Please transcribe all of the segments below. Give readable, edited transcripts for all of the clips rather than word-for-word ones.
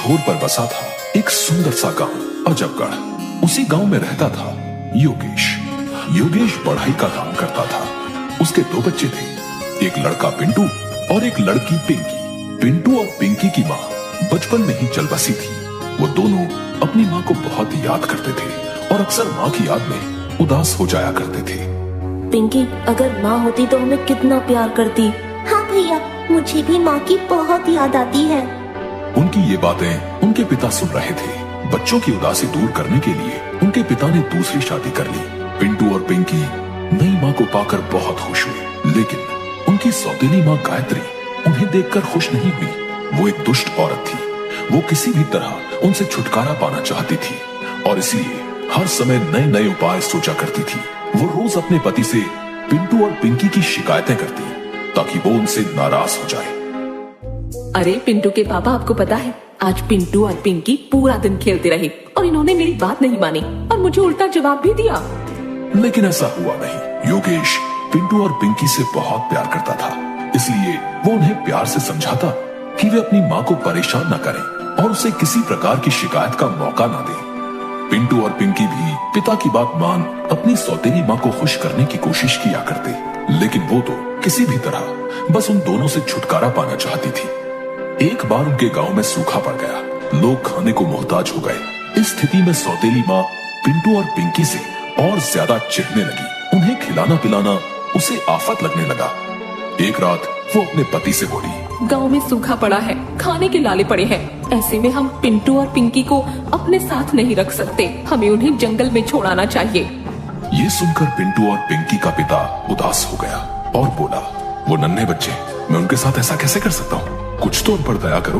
छोर पर बसा था एक सुंदर सा गांव अजबगढ़। उसी गांव में रहता था योगेश। योगेश बढ़ाई का काम करता था। उसके दो बच्चे थे, एक लड़का पिंटू और एक लड़की पिंकी। पिंटू और पिंकी की माँ बचपन में ही चल बसी थी। वो दोनों अपनी माँ को बहुत याद करते थे और अक्सर माँ की याद में उदास हो जाया करते थे। पिंकी, अगर माँ होती तो हमें कितना प्यार करती। हाँ भैया, मुझे भी माँ की बहुत याद आती है। उनकी ये बातें उनके पिता सुन रहे थे। बच्चों की उदासी दूर करने के लिए उनके पिता ने दूसरी शादी कर ली। पिंटू और पिंकी नई माँ को पाकर बहुत खुश हुए, लेकिन उनकी सौतेली माँ गायत्री उन्हें देखकर खुश नहीं हुई। वो एक दुष्ट औरत थी। वो किसी भी तरह उनसे छुटकारा पाना चाहती थी और इसलिए हर समय नए नए उपाय सोचा करती थी। वो रोज अपने पति से पिंटू और पिंकी की शिकायतें करती ताकि वो उनसे नाराज हो जाए। अरे पिंटू के पापा, आपको पता है आज पिंटू और पिंकी पूरा दिन खेलते रहे और इन्होंने मेरी बात नहीं मानी और मुझे उल्टा जवाब भी दिया। लेकिन ऐसा हुआ नहीं। योगेश पिंटू और पिंकी से बहुत प्यार करता था, इसलिए वो उन्हें प्यार से समझाता कि वे अपनी माँ को परेशान न करें और उसे किसी प्रकार की शिकायत का मौका न दें। पिंटू और पिंकी भी पिता की बात मान अपनी सौतेली माँ को खुश करने की कोशिश किया करते, लेकिन वो तो किसी भी तरह बस उन दोनों से छुटकारा पाना चाहती थी। एक बार उनके गांव में सूखा पड़ गया। लोग खाने को मोहताज हो गए। इस स्थिति में सौतेली माँ पिंटू और पिंकी से और ज्यादा चिढ़ने लगी। उन्हें खिलाना पिलाना उसे आफत लगने लगा। एक रात वो अपने पति से बोली, गांव में सूखा पड़ा है, खाने के लाले पड़े हैं। ऐसे में हम पिंटू और पिंकी को अपने साथ नहीं रख सकते। हमें उन्हें जंगल में छोड़ाना चाहिए। ये सुनकर पिंटू और पिंकी का पिता उदास हो गया और बोला, वो नन्हे बच्चे, मैं उनके साथ ऐसा कैसे कर सकता हूँ? कुछ तो उन पर दया करो।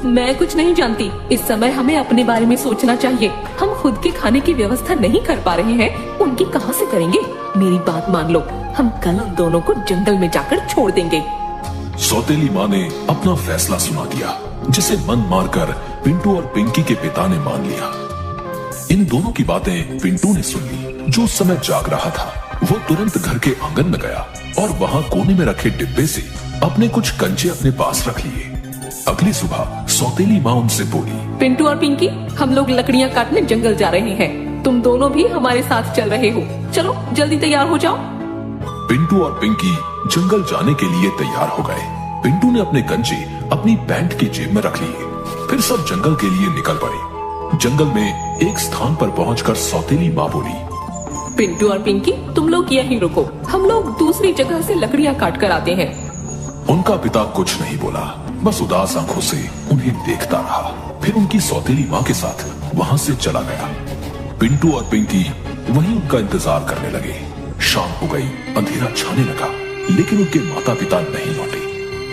मैं कुछ नहीं जानती। इस समय हमें अपने बारे में सोचना चाहिए। हम खुद के खाने की व्यवस्था नहीं कर पा रहे हैं, उनकी कहाँ से करेंगे? मेरी बात मान लो, हम कल उन दोनों को जंगल में जाकर छोड़ देंगे। सौतेली माँ ने अपना फैसला सुना दिया, जिसे मन मारकर पिंटू और पिंकी के पिता ने मान लिया। इन दोनों की बातें पिंटू ने सुन ली, जो उस समय जाग रहा था। वो तुरंत घर के आंगन में गया और वहाँ कोने में रखे डिब्बे से अपने कुछ कंचे अपने पास रख लिए। अगली सुबह सौतेली माँ उनसे बोली, पिंटू और पिंकी, हम लोग लकड़ियाँ काटने जंगल जा रहे हैं। तुम दोनों भी हमारे साथ चल रहे हो। चलो जल्दी तैयार हो जाओ। पिंटू और पिंकी जंगल जाने के लिए तैयार हो गए। पिंटू ने अपने कंचे अपनी पैंट की जेब में रख लिए। फिर सब जंगल के लिए निकल पड़े। जंगल में एक स्थान पर पहुंचकर सौतेली माँ बोली, पिंटू और पिंकी, तुम लोग यहीं रुको, हम लोग दूसरी जगह से लकड़ियाँ काट कर आते हैं। उनका पिता कुछ नहीं बोला, बस उदास आंखों से उन्हें देखता रहा। फिर उनकी सौतेली माँ के साथ वहाँ से चला गया। पिंटू और पिंकी वहीं उनका इंतजार करने लगे। शाम हो गई, अंधेरा छाने लगा, लेकिन उनके माता पिता नहीं लौटे।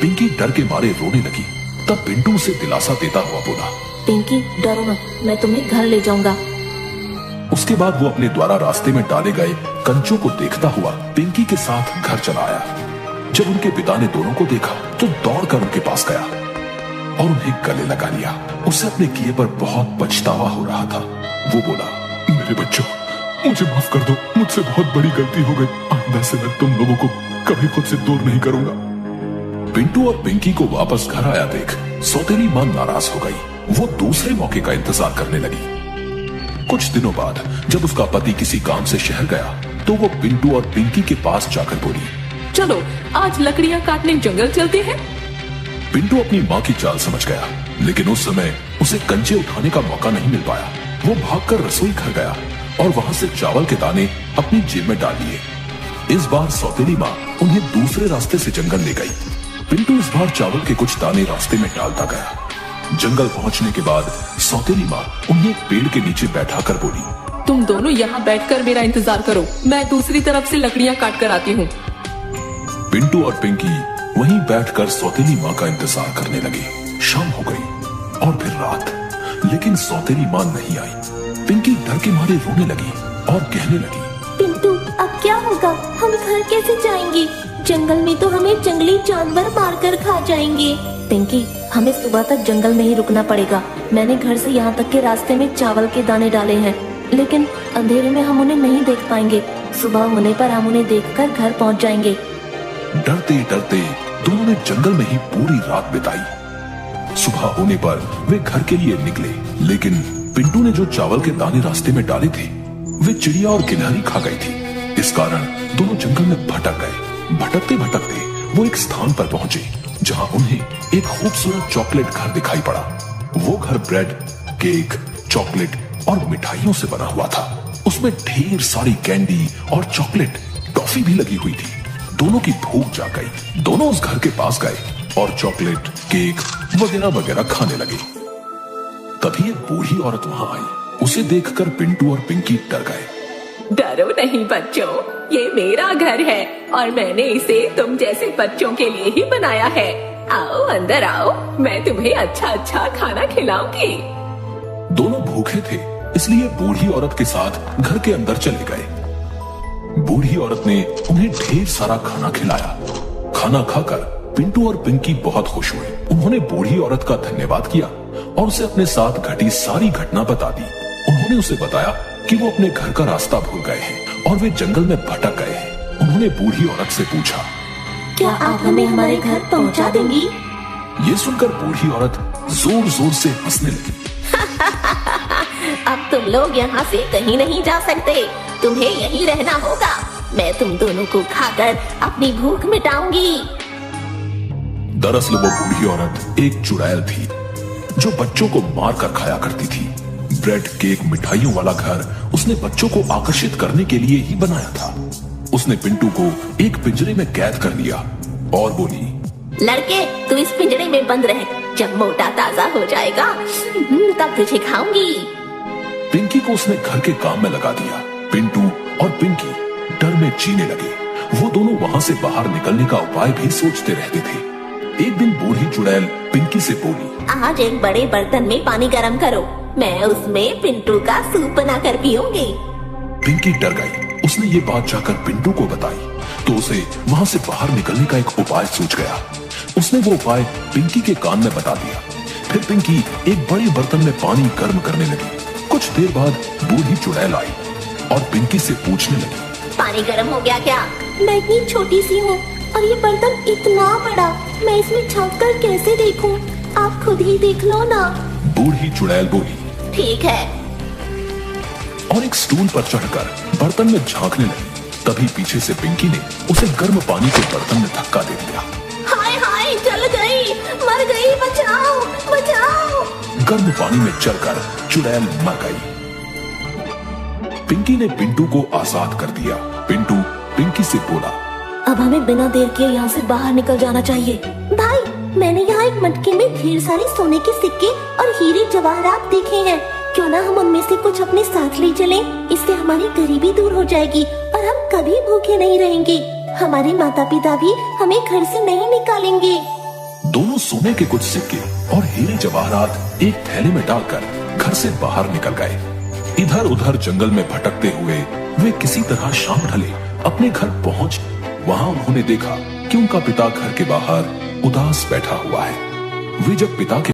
पिंकी डर के मारे रोने लगी। तब पिंटू उसे दिलासा देता हुआ बोला, पिंकी, डरो मत, मैं तुम्हें घर ले जाऊंगा। उसके बाद वो अपने द्वारा रास्ते में डाले गए कंचों को देखता हुआ पिंकी के साथ घर चला आया। जब उनके पिता ने दोनों को देखा तो दौड़कर उनके पास गया और उन्हें गले लगा लिया। उसे अपने किए पर बहुत पछतावा हो रहा था। वो बोला, मेरे बच्चों, मुझे माफ कर दो, मुझसे बहुत बड़ी गलती हो गई। आइंदा से मैं तुम लोगों को कभी खुद से दूर नहीं करूंगा। पिंटू और पिंकी को वापस घर आया देख सौतेली माँ नाराज हो गई। वो दूसरे मौके का इंतजार करने लगी। कुछ दिनों बाद जब उसका पति किसी काम से शहर गया तो वो पिंटू और पिंकी के पास जाकर बोली, चलो आज लकड़ियाँ काटने जंगल चलते हैं। पिंटू अपनी माँ की चाल समझ गया, लेकिन उस समय उसे कंचे उठाने का मौका नहीं मिल पाया। वो भागकर रसोई घर गया और वहाँ से चावल के दाने अपनी जेब में डाल लिए। इस बार सौतेली माँ उन्हें दूसरे रास्ते से जंगल ले गई। पिंटू इस बार चावल के कुछ दाने रास्ते में डालता गया। जंगल पहुंचने के बाद सौतेली माँ उन्हें एक पेड़ के नीचे बैठा कर बोली, तुम दोनों यहाँ बैठकर मेरा इंतजार करो, मैं दूसरी तरफ से लकड़ियाँ काट कर आती हूँ। पिंटू और पिंकी वहीं बैठकर सौतेली माँ का इंतजार करने लगे। शाम हो गई और फिर रात, लेकिन सौतेली माँ नहीं आई। पिंकी डर के मारे रोने लगी और कहने लगी, पिंटू, अब क्या होगा? हम घर कैसे जाएंगे? जंगल में तो हमें जंगली जानवर मारकर खा जाएंगे। पिंकी, हमें सुबह तक जंगल में ही रुकना पड़ेगा। मैंने घर से यहाँ तक के रास्ते में चावल के दाने डाले हैं, लेकिन अंधेरे में हम उन्हें नहीं देख पाएंगे। सुबह होने पर हम उन्हें देखकर घर पहुँच जाएंगे। डरते डरते दोनों ने जंगल में ही पूरी रात बिताई। सुबह होने पर वे घर के लिए निकले, लेकिन पिंटू ने जो चावल के दाने रास्ते में डाले थे वे चिड़िया और गिलहरी खा गई थी। इस कारण दोनों जंगल में भटक गए। भटकते भटकते वो एक स्थान पर पहुंचे जहां उन्हें एक खूबसूरत चॉकलेट घर दिखाई पड़ा। वो घर ब्रेड, केक, चॉकलेट और मिठाइयों से बना हुआ था। उसमें ढेर सारी कैंडी और चॉकलेट, टॉफी भी लगी हुई थी। दोनों की भूख जाग गई। दोनों उस घर के पास गए और चॉकलेट, केक वगैरह वगैरह खाने लगे। तभी एक बूढ़ी औरत वहां आई। उसे देखकर पिंटू और पिंकी डर गए। डरो नहीं बच्चों, ये मेरा घर है और मैंने इसे तुम जैसे बच्चों के लिए ही बनाया है। आओ अंदर आओ, मैं तुम्हें अच्छा अच्छा खाना खिलाऊंगी। दोनों भूखे थे, इसलिए बूढ़ी औरत के साथ घर के अंदर चले गए। बूढ़ी औरत ने उन्हें ढेर सारा खाना खिलाया। खाना खाकर पिंटू और पिंकी बहुत खुश हुए। उन्होंने बूढ़ी औरत का धन्यवाद किया और उसे अपने साथ घटी सारी घटना बता दी। उन्होंने उसे बताया कि वो अपने घर का रास्ता भूल गए हैं और वे जंगल में भटक गए हैं। उन्होंने बूढ़ी औरत से पूछा, क्या आप हमें हमारे घर पहुंचा देंगी? ये सुनकर बूढ़ी औरत जोर जोर से हंसने लगी। अब तुम लोग यहाँ से कहीं नहीं जा सकते, तुम्हें यहीं रहना होगा। मैं तुम दोनों को खाकर अपनी भूख मिटाऊंगी। दरअसल वो बूढ़ी औरत एक चुड़ैल थी जो बच्चों को मार कर खाया करती थी। ब्रेड, केक, मिठाइयों वाला घर उसने बच्चों को आकर्षित करने के लिए ही बनाया था। उसने पिंटू को एक पिंजरे में कैद कर लिया और बोली, लड़के तू इस पिंजरे में बंद रह, जब मोटा ताजा हो जाएगा तब तुझे खाऊंगी। पिंकी को उसने घर के काम में लगा दिया। पिंटू और पिंकी डर में जीने लगे। वो दोनों वहां से बाहर निकलने का उपाय भी सोचते रहते थे। एक दिन बूढ़ी चुड़ैल पिंकी से बोली, आज एक बड़े बर्तन में पानी गर्म करो, मैं उसमें पिंटू का सूप बनाकर पीऊंगी। पिंकी डर गई। उसने ये बात जाकर पिंटू को बताई तो उसे वहां से बाहर निकलने का एक उपाय सूझ गया। उसने वो उपाय पिंकी के कान में बता दिया। फिर पिंकी एक बड़े बर्तन में पानी गर्म करने लगी। कुछ देर बाद बूढ़ी चुड़ैल आई और पिंकी से पूछने लगी, पानी गर्म हो गया क्या? मैं इतनी छोटी सी हूँ और ये बर्तन इतना बड़ा, मैं इसमें झांक कर कैसे देखूं? आप खुद ही देख लो ना। बूढ़ी चुड़ैल बोली, ठीक है। और एक स्टूल पर चढ़कर बर्तन में झांकने लगी। तभी पीछे से पिंकी ने उसे गर्म पानी के बर्तन में धक्का दे दिया। हाय हाय, जल गई, मर गई, बचाओ बचाओ। गर्म पानी में चलकर चुड़ैल मर गई। पिंकी ने पिंटू को आजाद कर दिया। पिंटू पिंकी से बोला, अब हमें बिना देर किए यहाँ से बाहर निकल जाना चाहिए। भाई, मैंने यहाँ एक मटके में ढेर सारे सोने के सिक्के और हीरे जवाहरात देखे हैं। क्यों ना हम उनमें से कुछ अपने साथ ले चलें? इससे हमारी गरीबी दूर हो जाएगी और हम कभी भूखे नहीं रहेंगे। हमारे माता पिता भी हमें घर से नहीं निकालेंगे। दोनों सोने के कुछ सिक्के और हीरे जवाहरात एक थैले में डालकर घर से बाहर निकल गए। इधर उधर जंगल में भटकते हुए वे किसी तरह शाम ढले अपने घर पहुंच। वहां उन्होंने देखा कि उनका पिता घर के बाहर उदास बैठा हुआ है। वे जब पिता के